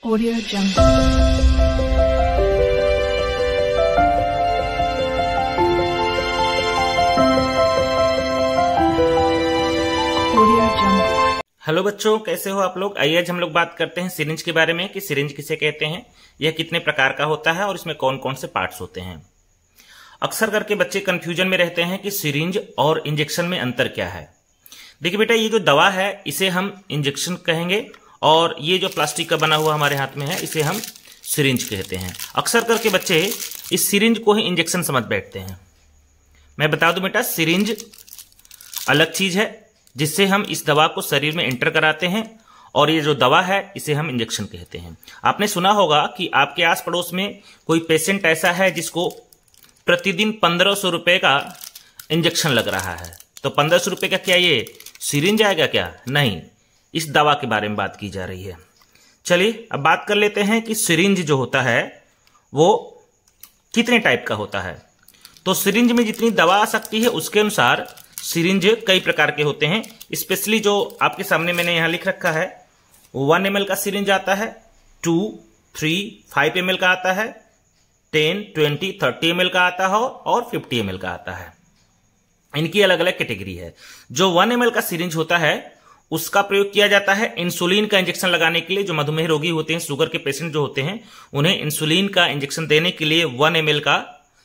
Audio Jungle। Hello बच्चों, कैसे हो आप लोग। आइए आज हम लोग बात करते हैं सिरिंज के बारे में कि सिरिंज किसे कहते हैं, यह कितने प्रकार का होता है और इसमें कौन कौन से पार्ट्स होते हैं। अक्सर करके बच्चे कंफ्यूजन में रहते हैं कि सिरिंज और इंजेक्शन में अंतर क्या है। देखिए बेटा, ये जो दवा है इसे हम इंजेक्शन कहेंगे और ये जो प्लास्टिक का बना हुआ हमारे हाथ में है इसे हम सिरिंज कहते हैं। अक्सर करके बच्चे इस सिरिंज को ही इंजेक्शन समझ बैठते हैं। मैं बता दूं बेटा, सिरिंज अलग चीज है जिससे हम इस दवा को शरीर में एंटर कराते हैं और ये जो दवा है इसे हम इंजेक्शन कहते हैं। आपने सुना होगा कि आपके आस पड़ोस में कोई पेशेंट ऐसा है जिसको प्रतिदिन 1500 रुपए का इंजेक्शन लग रहा है। तो 1500 रुपए का क्या ये सिरिंज आएगा क्या? नहीं, इस दवा के बारे में बात की जा रही है। चलिए अब बात कर लेते हैं कि सिरिंज जो होता है वो कितने टाइप का होता है। तो सिरिंज में जितनी दवा आ सकती है उसके अनुसार सिरिंज कई प्रकार के होते हैं। स्पेशली जो आपके सामने मैंने यहां लिख रखा है 1 ml का सिरिंज आता है, 2, 3, 5 ml का आता है, 10, 20, 30 ml का आता है और 50 ml का आता है। इनकी अलग अलग कैटेगरी है। जो 1 ml का सिरिंज होता है उसका प्रयोग किया जाता है इंसुलिन का इंजेक्शन लगाने के लिए। जो मधुमेह रोगी होते हैं, शुगर के पेशेंट जो होते हैं, उन्हें इंसुलिन का इंजेक्शन देने के लिए 1 ml का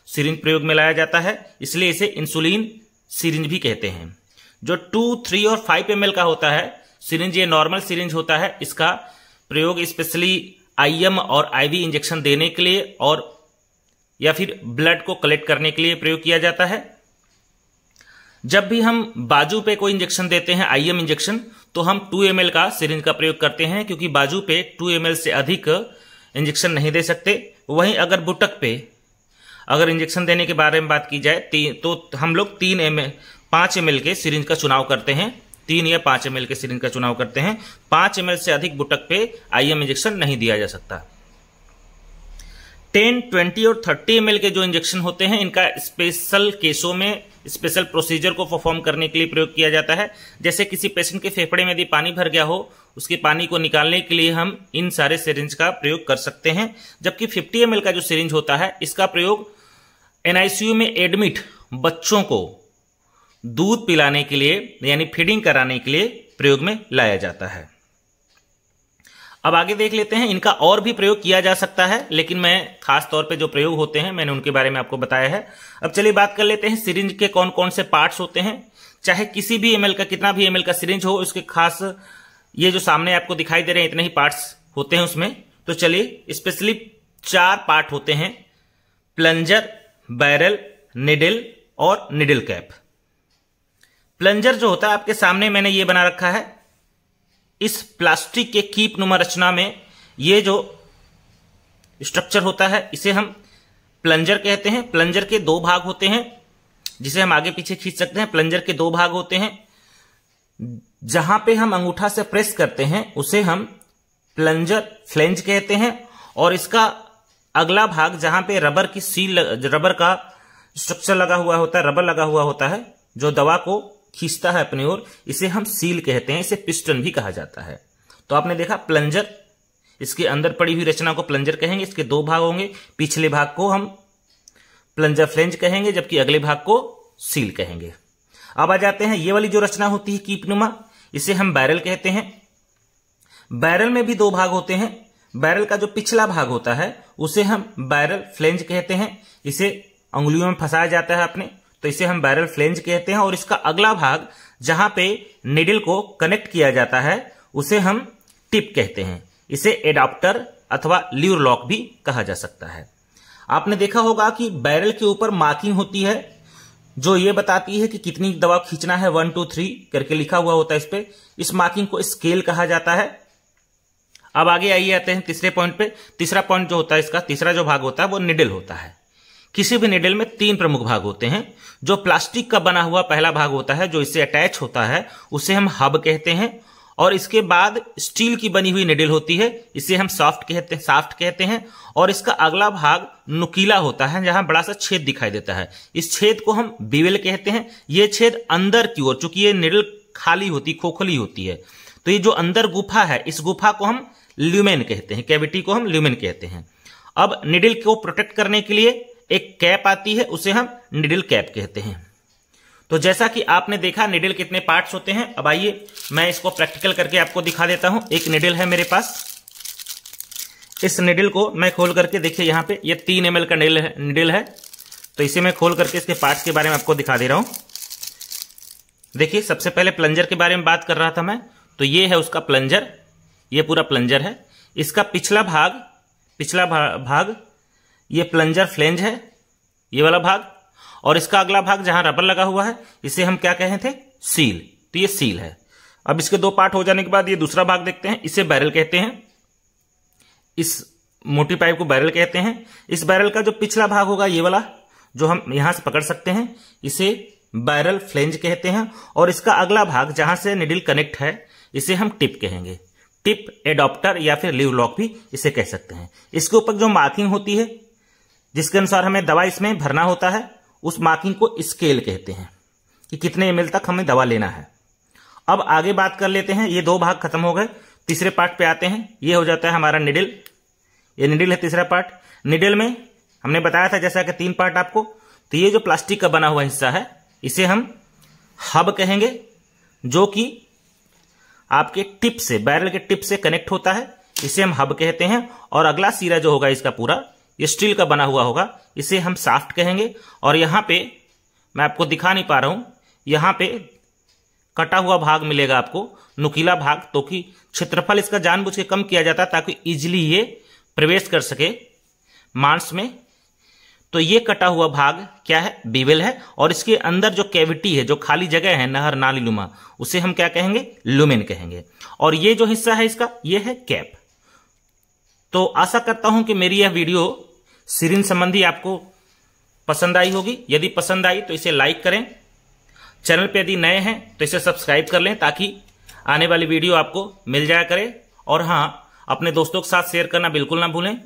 सिरिंज प्रयोग में लाया जाता है, इसलिए इसे इंसुलिन सिरिंज भी कहते हैं। जो 2, 3 और 5 ml का होता है सिरिंज, ये नॉर्मल सिरिंज होता है। इसका प्रयोग स्पेशली IM और IV इंजेक्शन देने के लिए और या फिर ब्लड को कलेक्ट करने के लिए प्रयोग किया जाता है। जब भी हम बाजू पे कोई इंजेक्शन देते हैं IM इंजेक्शन, तो हम 2 ml का सिरिंज का प्रयोग करते हैं, क्योंकि बाजू पे 2 ml से अधिक इंजेक्शन नहीं दे सकते। वहीं अगर बुटक पे अगर इंजेक्शन देने के बारे में बात की जाए तो हम लोग 5 ml के सिरिंज का चुनाव करते हैं। 3 या 5 ml के सिरिंज का चुनाव करते हैं। 5 ml से अधिक बुटक पे IM इंजेक्शन नहीं दिया जा सकता। 10, 20 और 30 ml के जो इंजेक्शन होते हैं इनका स्पेशल केसों में स्पेशल प्रोसीजर को परफॉर्म करने के लिए प्रयोग किया जाता है। जैसे किसी पेशेंट के फेफड़े में यदि पानी भर गया हो, उसके पानी को निकालने के लिए हम इन सारे सिरिंज का प्रयोग कर सकते हैं। जबकि 50 ml का जो सिरिंज होता है इसका प्रयोग NICU में एडमिट बच्चों को दूध पिलाने के लिए यानी फीडिंग कराने के लिए प्रयोग में लाया जाता है। अब आगे देख लेते हैं, इनका और भी प्रयोग किया जा सकता है, लेकिन मैं खास तौर पे जो प्रयोग होते हैं मैंने उनके बारे में आपको बताया है। अब चलिए बात कर लेते हैं सिरिंज के कौन कौन से पार्ट्स होते हैं। चाहे किसी भी ml का, कितना भी ml का सिरिंज हो, उसके खास ये जो सामने आपको दिखाई दे रहे हैं इतने ही पार्ट्स होते हैं उसमें। तो चलिए स्पेशली 4 पार्ट होते हैं: प्लंजर, बैरल, निडल और निडल कैप। प्लंजर जो होता है आपके सामने मैंने ये बना रखा है। इस प्लास्टिक के कीप नुमा रचना में ये जो स्ट्रक्चर होता है इसे हम प्लंजर कहते हैं। प्लंजर के 2 भाग होते हैं जिसे हम आगे पीछे खींच सकते हैं। प्लंजर के 2 भाग होते हैं। जहां पे हम अंगूठा से प्रेस करते हैं उसे हम प्लंजर फ्लेंज कहते हैं, और इसका अगला भाग जहां पे रबर की सील, रबर का स्ट्रक्चर लगा हुआ होता है, रबर लगा हुआ होता है जो दवा को खींचता है अपनी ओर, इसे हम सील कहते हैं। इसे पिस्टन भी कहा जाता है। तो आपने देखा प्लंजर, इसके अंदर पड़ी हुई रचना को प्लंजर कहेंगे। इसके 2 भाग होंगे, पिछले भाग को हम प्लंजर फ्लेंज कहेंगे जबकि अगले भाग को सील कहेंगे। अब आ जाते हैं, ये वाली जो रचना होती है कीपनुमा, इसे हम बैरल कहते हैं। बैरल में भी 2 भाग होते हैं। बैरल का जो पिछला भाग होता है उसे हम बैरल फ्लेंज कहते हैं। इसे अंगुलियों में फंसाया जाता है अपने, तो इसे हम बैरल फ्लेंज कहते हैं। और इसका अगला भाग जहां पे निडल को कनेक्ट किया जाता है उसे हम टिप कहते हैं। इसे एडाप्टर अथवा ल्यूर लॉक भी कहा जा सकता है। आपने देखा होगा कि बैरल के ऊपर मार्किंग होती है जो ये बताती है कि कितनी दवा खींचना है, 1, 2, 3 करके लिखा हुआ होता है इस पे। इस मार्किंग को स्केल कहा जाता है। अब आगे आइए आते हैं तीसरे पॉइंट पे। तीसरा पॉइंट जो होता है, इसका तीसरा जो भाग होता है वो निडल होता है। किसी भी निडल में 3 प्रमुख भाग होते हैं। जो प्लास्टिक का बना हुआ पहला भाग होता है जो इससे अटैच होता है उसे हम हब कहते हैं, और इसके बाद स्टील की बनी हुई निडल होती है, इसे हम साफ्ट कहते हैं। और इसका अगला भाग नुकीला होता है जहां बड़ा सा छेद दिखाई देता है, इस छेद को हम बीवेल कहते हैं। यह छेद अंदर की ओर, चूंकि ये निडल खाली होती, खोखली होती है, तो ये जो अंदर गुफा है इस गुफा को हम ल्यूमेन कहते हैं, कैविटी को हम ल्यूमेन कहते हैं। अब निडल को प्रोटेक्ट करने के लिए एक कैप आती है, उसे हम निडल कैप कहते हैं। तो जैसा कि आपने देखा निडल कितने पार्ट्स होते हैं, अब आइए मैं इसको प्रैक्टिकल करके आपको दिखा देता हूं। एक निडल है मेरे पास, इस निडल को मैं खोल करके देखिए यहाँ पे ये 3 ml का निडल है, तो इसे मैं खोल करके इसके पार्ट्स के बारे में आपको दिखा दे रहा हूं। देखिए सबसे पहले प्लंजर के बारे में बात कर रहा था मैं, तो ये है उसका प्लंजर, ये पूरा प्लंजर है। इसका पिछला भाग ये प्लंजर फ्लेंज है, ये वाला भाग, और इसका अगला भाग जहां रबर लगा हुआ है इसे हम क्या कहे थे, सील, तो ये सील है। अब इसके 2 पार्ट हो जाने के बाद ये दूसरा भाग देखते हैं, इसे बैरल कहते हैं, इस मोटी पाइप को बैरल कहते हैं। इस बैरल का जो पिछला भाग होगा ये वाला जो हम यहां से पकड़ सकते हैं, इसे बैरल फ्लेंज कहते हैं, और इसका अगला भाग जहां से निडल कनेक्ट है इसे हम टिप कहेंगे, टिप एडॉप्टर या फिर लीव लॉक भी इसे कह सकते हैं। इसके ऊपर जो मार्किंग होती है जिसके अनुसार हमें दवा इसमें भरना होता है, उस मार्किंग को स्केल कहते हैं कि कितने ml तक हमें दवा लेना है। अब आगे बात कर लेते हैं, ये 2 भाग खत्म हो गए, तीसरे पार्ट पे आते हैं। ये हो जाता है हमारा निडल, ये निडल है तीसरा पार्ट। निडल में हमने बताया था जैसा कि 3 पार्ट आपको, तो ये जो प्लास्टिक का बना हुआ हिस्सा है इसे हम हब कहेंगे, जो कि आपके टिप से, बैरल के टिप से कनेक्ट होता है, इसे हम हब कहते हैं। और अगला सिरा जो होगा इसका पूरा ये स्टील का बना हुआ होगा, इसे हम शाफ्ट कहेंगे। और यहां पे मैं आपको दिखा नहीं पा रहा हूं, यहां पे कटा हुआ भाग मिलेगा आपको, नुकीला भाग, तो कि क्षेत्रफल इसका जानबूझ के कम किया जाता है ताकि इजिली ये प्रवेश कर सके मांस में। तो ये कटा हुआ भाग क्या है, बीवेल है, और इसके अंदर जो कैविटी है, जो खाली जगह है नहर नाली लुमा, उसे हम क्या कहेंगे, लुमेन कहेंगे। और ये जो हिस्सा है इसका ये है कैप। तो आशा करता हूं कि मेरी यह वीडियो सिरिंज संबंधी आपको पसंद आई होगी। यदि पसंद आई तो इसे लाइक करें, चैनल पे यदि नए हैं तो इसे सब्सक्राइब कर लें ताकि आने वाली वीडियो आपको मिल जाया करे। और हाँ, अपने दोस्तों के साथ शेयर करना बिल्कुल ना भूलें।